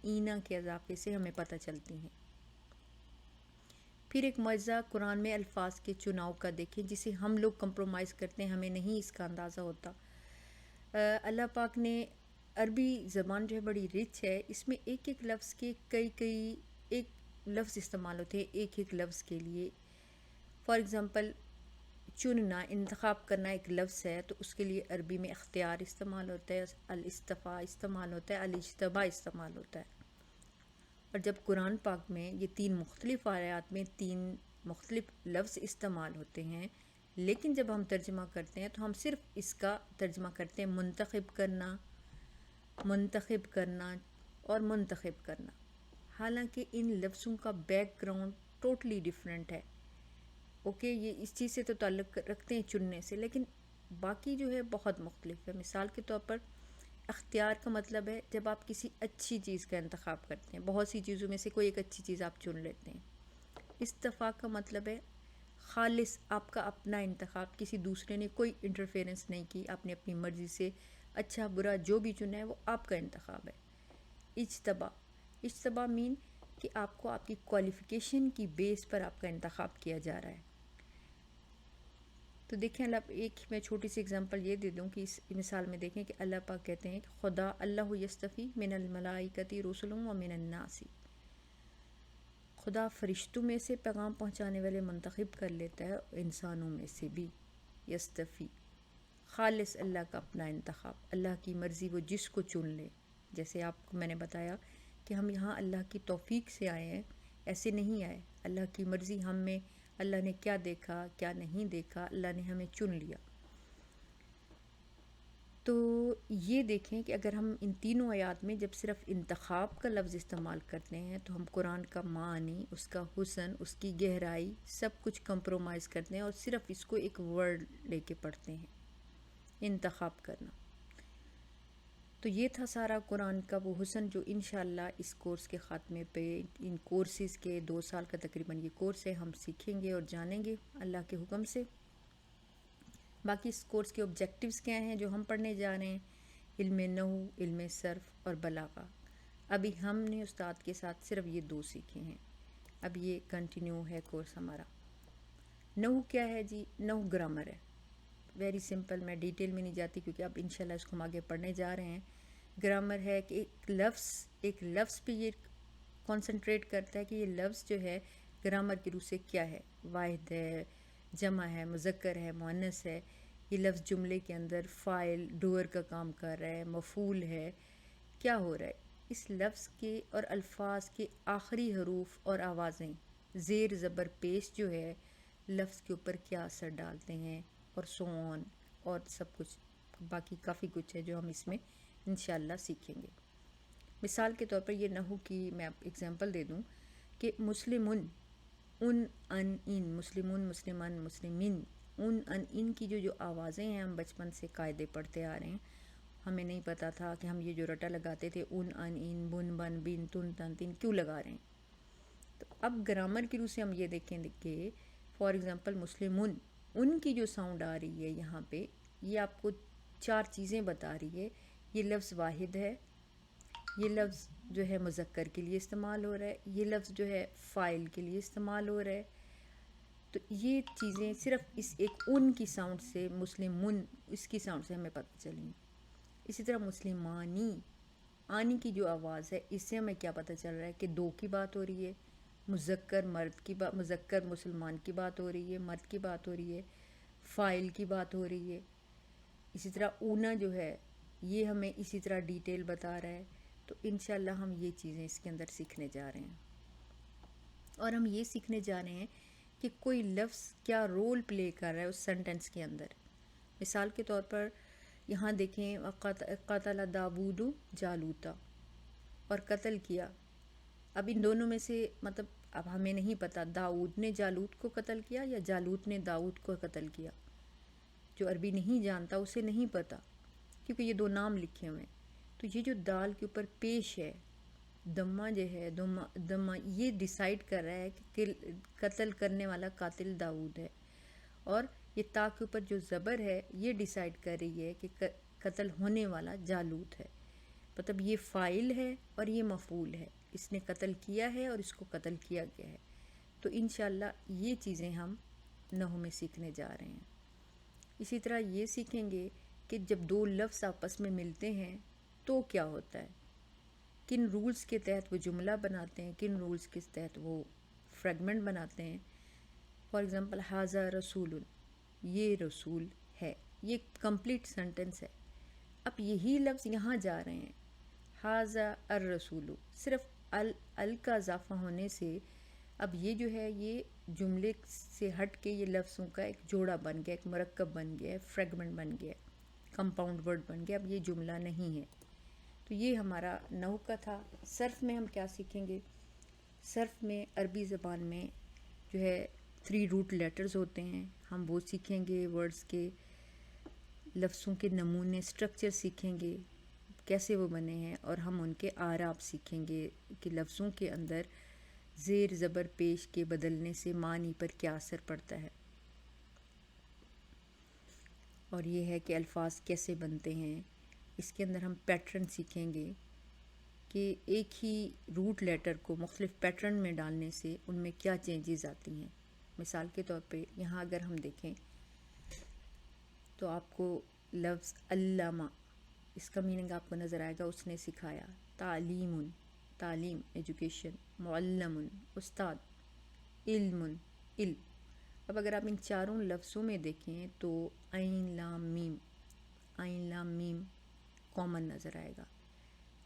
اینا کے اضافے سے ہمیں پتہ چلتی ہیں۔ پھر ایک معجزہ قرآن میں الفاظ کے چناؤ کا دیکھیں، جسے ہم لوگ کمپرومائز کرتے ہیں، ہمیں نہیں اس کا اندازہ ہوتا۔ اللہ پاک نے عربی زبان جو ہے بڑی رچ ہے، اس میں ایک ایک لفظ کے کئی ایک لفظ استعمال ہوتے ہیں ایک ایک لفظ کے لیے۔ فار ایگزامپل چننا، انتخاب کرنا ایک لفظ ہے تو اس کے لیے عربی میں اختیار استعمال ہوتا ہے، الاصطفاء استعمال ہوتا ہے، الاجتباء استعمال ہوتا ہے۔ اور جب قرآن پاک میں یہ 3 مختلف آیات میں 3 مختلف لفظ استعمال ہوتے ہیں، لیکن جب ہم ترجمہ کرتے ہیں تو ہم صرف اس کا ترجمہ کرتے ہیں منتخب کرنا اور منتخب کرنا، حالانکہ ان لفظوں کا بیک گراؤنڈ ٹوٹلی ڈیفرنٹ ہے۔ اوکے، یہ اس چیز سے تو تعلق رکھتے ہیں چننے سے، لیکن باقی جو ہے بہت مختلف ہے۔ مثال کے طور پر اختیار کا مطلب ہے جب آپ کسی اچھی چیز کا انتخاب کرتے ہیں، بہت سی چیزوں میں سے کوئی ایک اچھی چیز آپ چن لیتے ہیں۔ استفاء کا مطلب ہے خالص آپ کا اپنا انتخاب، کسی دوسرے نے کوئی انٹرفیرنس نہیں کی، آپ نے اپنی مرضی سے اچھا برا جو بھی چنا ہے وہ آپ کا انتخاب ہے۔ اجتباء مین کہ آپ کو آپ کی کوالیفیکیشن کی بیس پر آپ کا انتخاب کیا جا رہا ہے۔ تو دیکھیں ایک میں چھوٹی سی اگزامپل یہ دے دوں کہ اس مثال میں دیکھیں کہ اللہ پاک کہتے ہیں کہ خدا اللہ یستفی من الملائکۃ رسلا ومن الناس، خدا فرشتوں میں سے پیغام پہنچانے والے منتخب کر لیتا ہے، انسانوں میں سے بھی۔ یستفی خالص اللہ کا اپنا انتخاب، اللہ کی مرضی وہ جس کو چن لے۔ جیسے آپ کو میں نے بتایا کہ ہم یہاں اللہ کی توفیق سے آئے ہیں، ایسے نہیں آئے، اللہ کی مرضی ہم میں، اللہ نے کیا دیکھا کیا نہیں دیکھا، اللہ نے ہمیں چن لیا۔ تو یہ دیکھیں کہ اگر ہم ان تینوں آیات میں جب صرف انتخاب کا لفظ استعمال کرتے ہیں تو ہم قرآن کا معنی، اس کا حسن، اس کی گہرائی سب کچھ کمپرومائز کرتے ہیں اور صرف اس کو ایک ورڈ لے کے پڑھتے ہیں، انتخاب کرنا۔ تو یہ تھا سارا قرآن کا وہ حسن جو انشاءاللہ اس کورس کے خاتمے پہ، ان کورسز کے 2 سال کا تقریباً یہ کورس ہے، ہم سیکھیں گے اور جانیں گے اللہ کے حکم سے۔ باقی اس کورس کے آبجیکٹیوز کیا ہیں جو ہم پڑھنے جا رہے ہیں؟ علم نحو، علم صرف اور بلاغہ۔ ابھی ہم نے استاد کے ساتھ صرف یہ 2 سیکھے ہیں، اب یہ کنٹینیو ہے کورس ہمارا۔ نحو کیا ہے جی؟ نحو گرامر ہے، ویری سمپل، میں ڈیٹیل میں نہیں جاتی کیونکہ اب انشاءاللہ اس کو ہم آگے پڑھنے جا رہے ہیں۔ گرامر ہے کہ ایک لفظ پہ یہ کنسنٹریٹ کرتا ہے کہ یہ لفظ جو ہے گرامر کی روح سے کیا ہے، واحد ہے، جمع ہے، مذکر ہے، مؤنث ہے، یہ لفظ جملے کے اندر فاعل ڈوئر کا کام کر رہا ہے، مفعول ہے، کیا ہو رہا ہے، اس لفظ کے اور الفاظ کے آخری حروف اور آوازیں، زیر زبر پیش جو ہے لفظ کے اوپر کیا اثر ڈالتے ہیں، اور سو آن، اور سب کچھ باقی کافی کچھ ہے جو ہم اس میں انشاءاللہ سیکھیں گے۔ مثال کے طور پر یہ نحو کی میں اگزامپل دے دوں کہ مسلمن، ان ان ان، مسلمون، مسلمان، مسلمین، ان ان ان کی جو آوازیں ہیں ہم بچپن سے قاعدے پڑھتے آ رہے ہیں، ہمیں نہیں پتا تھا کہ ہم یہ جو رٹا لگاتے تھے ان ان ان، بن بن، بن تن تن تن، کیوں لگا رہے ہیں؟ تو اب گرامر کی روح سے ہم یہ دیکھیں کہ فار ایگزامپل مسلمون، ان کی جو ساؤنڈ آ رہی ہے یہاں پہ، یہ آپ کو 4 چیزیں بتا رہی ہے۔ یہ لفظ واحد ہے، یہ لفظ جو ہے مذکر کے لیے استعمال ہو رہا ہے، یہ لفظ جو ہے فاعل کے لیے استعمال ہو رہا ہے۔ تو یہ چیزیں صرف اس ایک ان کی ساؤنڈ سے، مسلمون اس کی ساؤنڈ سے ہمیں پتہ چلیں۔ اسی طرح مسلمانی، آنی کی جو آواز ہے اس سے ہمیں کیا پتہ چل رہا ہے کہ 2 کی بات ہو رہی ہے، مذکر مرد کی بات، مذکر مسلمان کی بات ہو رہی ہے، مرد کی بات ہو رہی ہے، فاعل کی بات ہو رہی ہے۔ اسی طرح اونا جو ہے یہ ہمیں اسی طرح ڈیٹیل بتا رہا ہے۔ تو انشاءاللہ ہم یہ چیزیں اس کے اندر سیکھنے جا رہے ہیں، اور ہم یہ سیکھنے جا رہے ہیں کہ کوئی لفظ کیا رول پلے کر رہا ہے اس سینٹنس کے اندر۔ مثال کے طور پر یہاں دیکھیں قتل داود جالوتا، اور قتل کیا، اب ان دونوں میں سے مطلب اب ہمیں نہیں پتا داؤد نے جالوت کو قتل کیا یا جالوت نے داؤد کو قتل کیا، جو عربی نہیں جانتا اسے نہیں پتا کیونکہ یہ 2 نام لکھے ہوئے ہیں۔ تو یہ جو دال کے اوپر پیش ہے، دمہ جو ہے، دمہ یہ ڈیسائیڈ کر رہا ہے کہ قتل کرنے والا قاتل داؤد ہے، اور یہ تا کے اوپر جو زبر ہے یہ ڈیسائیڈ کر رہی ہے کہ قتل ہونے والا جالوت ہے۔ مطلب یہ فاعل ہے اور یہ مفعول ہے، اس نے قتل کیا ہے اور اس کو قتل کیا گیا ہے۔ تو انشاءاللہ یہ چیزیں ہم نحو میں سیکھنے جا رہے ہیں۔ اسی طرح یہ سیکھیں گے کہ جب دو لفظ آپس میں ملتے ہیں تو کیا ہوتا ہے، کن رولز کے تحت وہ جملہ بناتے ہیں، کن رولز کے تحت وہ فریگمنٹ بناتے ہیں۔ فار ایگزامپل ھذا رسول، یہ رسول ہے، یہ کمپلیٹ سینٹنس ہے۔ اب یہی لفظ یہاں جا رہے ہیں ھذا الرسول، صرف ال کا اضافہ ہونے سے اب یہ جو ہے یہ جملے سے ہٹ کے یہ لفظوں کا ایک جوڑا بن گیا، ایک مرکب بن گیا ہے، فریگمنٹ بن گیا ہے، کمپاؤنڈ ورڈ بن گیا، اب یہ جملہ نہیں ہے۔ تو یہ ہمارا نحو کا تھا۔ صرف میں ہم کیا سیکھیں گے؟ صرف میں عربی زبان میں جو ہے 3 روٹ لیٹرز ہوتے ہیں، ہم وہ سیکھیں گے، ورڈز کے لفظوں کے نمونے اسٹرکچر سیکھیں گے کیسے وہ بنے ہیں، اور ہم ان کے اعراب سیکھیں گے کہ لفظوں کے اندر زیر زبر پیش کے بدلنے سے معنی پر کیا اثر پڑتا ہے، اور یہ ہے کہ الفاظ کیسے بنتے ہیں۔ اس کے اندر ہم پیٹرن سیکھیں گے کہ ایک ہی روٹ لیٹر کو مختلف پیٹرن میں ڈالنے سے ان میں کیا چینجز آتی ہیں۔ مثال کے طور پہ یہاں اگر ہم دیکھیں تو آپ کو لفظ علامہ، اس کا میننگ آپ کو نظر آئے گا، اس نے سکھایا۔ تعلیم، تعلیم ایجوکیشن، معلم استاد، علم علم۔ اب اگر آپ ان چاروں لفظوں میں دیکھیں تو عین لام میم، عین لام میم کامن نظر آئے گا۔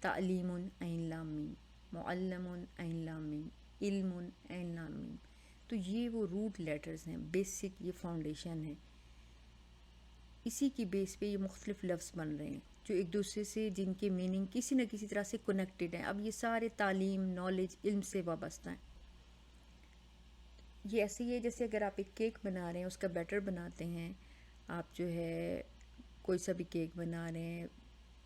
تعلیم عین لام میم، معلم عین لام میم، علم عین لام میم۔ تو یہ وہ روٹ لیٹرز ہیں، بیسک یہ فاؤنڈیشن ہے، اسی کی بیس پہ یہ مختلف لفظ بن رہے ہیں جو ایک دوسرے سے جن کے میننگ کسی نہ کسی طرح سے کنیکٹڈ ہیں۔ اب یہ سارے تعلیم، نالج، علم سے وابستہ ہیں۔ یہ ایسے ہی ہے جیسے اگر آپ ایک کیک بنا رہے ہیں، اس کا بیٹر بناتے ہیں، آپ جو ہے کوئی سا بھی کیک بنا رہے ہیں،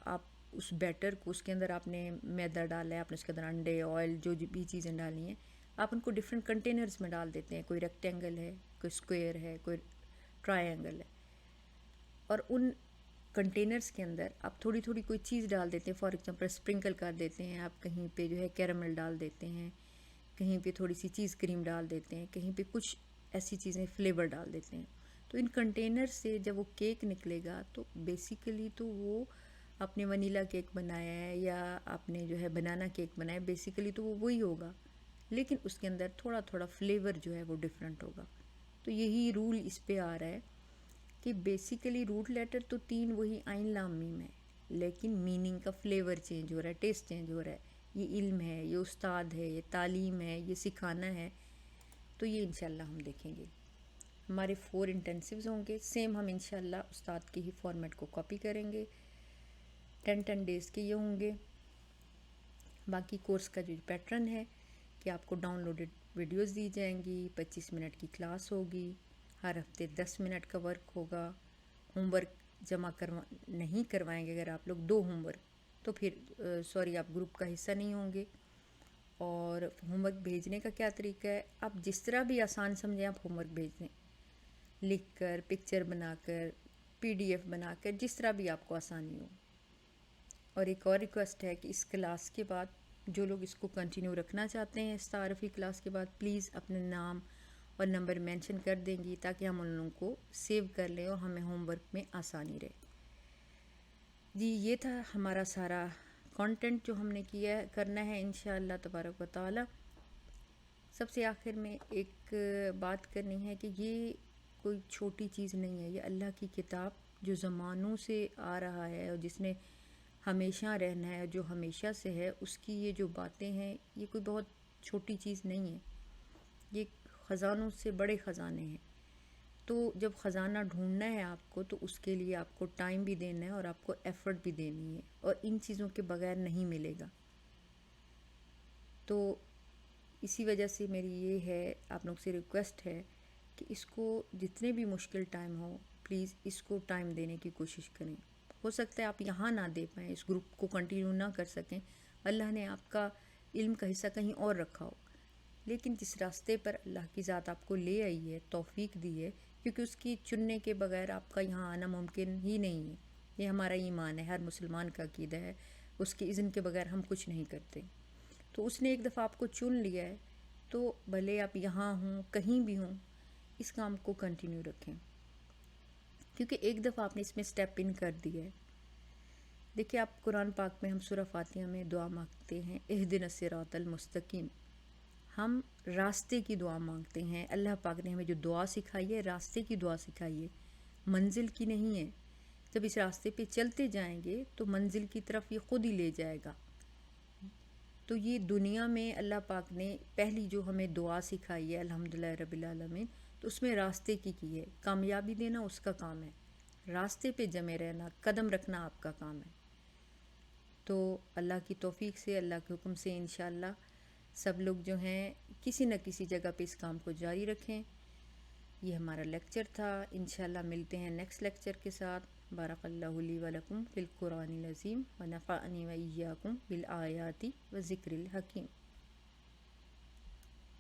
آپ اس بیٹر کو، اس کے اندر آپ نے میدا ڈالا ہے، آپ نے اس کے اندر انڈے، آئل، جو بھی چیزیں ڈالی ہیں، آپ ان کو ڈفرینٹ کنٹینرز میں ڈال دیتے ہیں، کوئی ریکٹینگل ہے، کوئی اسکوائر ہے، کوئی ٹرائی اینگل ہے، اور ان کنٹینرز کے اندر آپ تھوڑی تھوڑی کوئی چیز ڈال دیتے ہیں، فار ایگزامپل اسپرنکل کر دیتے ہیں، آپ کہیں پہ جو ہے کیرمل ڈال دیتے ہیں، کہیں پہ تھوڑی سی چیز کریم ڈال دیتے ہیں، کہیں پہ کچھ ایسی چیزیں فلیور ڈال دیتے ہیں۔ تو ان کنٹینر سے جب وہ کیک نکلے گا تو بیسیکلی تو وہ آپ نے ونیلا کیک بنایا ہے یا آپ نے جو ہے بنانا کیک بنایا ہے، بیسیکلی تو وہ وہی ہوگا، لیکن اس کے اندر تھوڑا تھوڑا فلیور جو ہے وہ ڈفرینٹ ہوگا۔ تو یہی رول اس پہ آ رہا ہے کہ بیسیکلی روٹ لیٹر تو 3 وہی عین لام میم ہے، لیکن میننگ کا فلیور چینج ہو رہا ہے، ٹیسٹ چینج ہو رہا ہے۔ یہ علم ہے، یہ استاد ہے، یہ تعلیم ہے، یہ سکھانا ہے۔ تو یہ انشاءاللہ ہم دیکھیں گے۔ ہمارے 4 انٹینسیوز ہوں گے، سیم ہم انشاءاللہ استاد کے ہی فارمیٹ کو کاپی کریں گے، 10 ڈیز کے یہ ہوں گے۔ باقی کورس کا جو پیٹرن ہے کہ آپ کو ڈاؤن لوڈڈ ویڈیوز دی جائیں گی، 25 منٹ کی کلاس ہوگی، ہر ہفتے 10 منٹ کا ورک ہوگا۔ ہوم ورک جمع نہیں کروائیں گے اگر آپ لوگ 2 ہوم ورک، تو پھر سوری آپ گروپ کا حصہ نہیں ہوں گے۔ اور ہوم ورک بھیجنے کا کیا طریقہ ہے، آپ جس طرح بھی آسان سمجھیں آپ ہوم ورک بھیج دیں، لکھ کر، پکچر بنا کر، PDF بنا کر، جس طرح بھی آپ کو آسانی ہو۔ اور ایک اور ریکویسٹ ہے کہ اس کلاس کے بعد جو لوگ اس کو کنٹینیو رکھنا چاہتے ہیں، اس تعارفی کلاس کے بعد پلیز اپنے نام اور نمبر مینشن کر دیں گی تاکہ ہم ان لوگوں کو سیو کر لیں اور ہمیں ہوم ورک میں آسانی رہے۔ جی یہ تھا ہمارا سارا کانٹینٹ جو ہم نے کرنا ہے انشاءاللہ تبارک و تعالی۔ سب سے آخر میں ایک بات کرنی ہے کہ یہ کوئی چھوٹی چیز نہیں ہے، یہ اللہ کی کتاب جو زمانوں سے آ رہا ہے اور جس نے ہمیشہ رہنا ہے، جو ہمیشہ سے ہے، اس کی یہ جو باتیں ہیں یہ کوئی بہت چھوٹی چیز نہیں ہے، یہ خزانوں سے بڑے خزانے ہیں۔ تو جب خزانہ ڈھونڈنا ہے آپ کو تو اس کے لیے آپ کو ٹائم بھی دینا ہے اور آپ کو ایفرٹ بھی دینی ہے، اور ان چیزوں کے بغیر نہیں ملے گا۔ تو اسی وجہ سے میری یہ ہے، آپ لوگ سے ریکویسٹ ہے کہ اس کو جتنے بھی مشکل ٹائم ہو پلیز اس کو ٹائم دینے کی کوشش کریں۔ ہو سکتا ہے آپ یہاں نہ دے پائیں، اس گروپ کو کنٹینیو نہ کر سکیں، اللہ نے آپ کا علم کا حصہ کہیں اور رکھا ہو، لیکن جس راستے پر اللہ کی ذات آپ کو لے آئی ہے، توفیق دی ہے، کیونکہ اس کی چننے کے بغیر آپ کا یہاں آنا ممکن ہی نہیں ہے۔ یہ ہمارا ایمان ہے، ہر مسلمان کا عقیدہ ہے، اس کے اذن کے بغیر ہم کچھ نہیں کرتے. تو اس نے ایک دفعہ آپ کو چن لیا ہے تو بھلے آپ یہاں ہوں کہیں بھی ہوں اس کام کو کنٹینیو رکھیں، کیونکہ ایک دفعہ آپ نے اس میں سٹیپ ان کر دیا ہے. دیکھیں آپ قرآن پاک میں ہم سورہ فاتحہ میں دعا مانگتے ہیں اہدنا الصراط المستقیم، ہم راستے کی دعا مانگتے ہیں. اللہ پاک نے ہمیں جو دعا سکھائی ہے راستے کی دعا سکھائی ہے، منزل کی نہیں ہے. جب اس راستے پہ چلتے جائیں گے تو منزل کی طرف یہ خود ہی لے جائے گا. تو یہ دنیا میں اللہ پاک نے پہلی جو ہمیں دعا سکھائی ہے الحمدللہ رب العالمین، تو اس میں راستے کی ہے. کامیابی دینا اس کا کام ہے، راستے پہ جمے رہنا قدم رکھنا آپ کا کام ہے. تو اللہ کی توفیق سے اللہ کے حکم سے انشاءاللہ سب لوگ جو ہیں کسی نہ کسی جگہ پہ اس کام کو جاری رکھیں. یہ ہمارا لیکچر تھا، انشاءاللہ ملتے ہیں نیکسٹ لیکچر کے ساتھ. بارک اللہ لی و لکم فی القرآن العظیم و نفعنی و ایاکم بالآیات و ذکر الحکیم.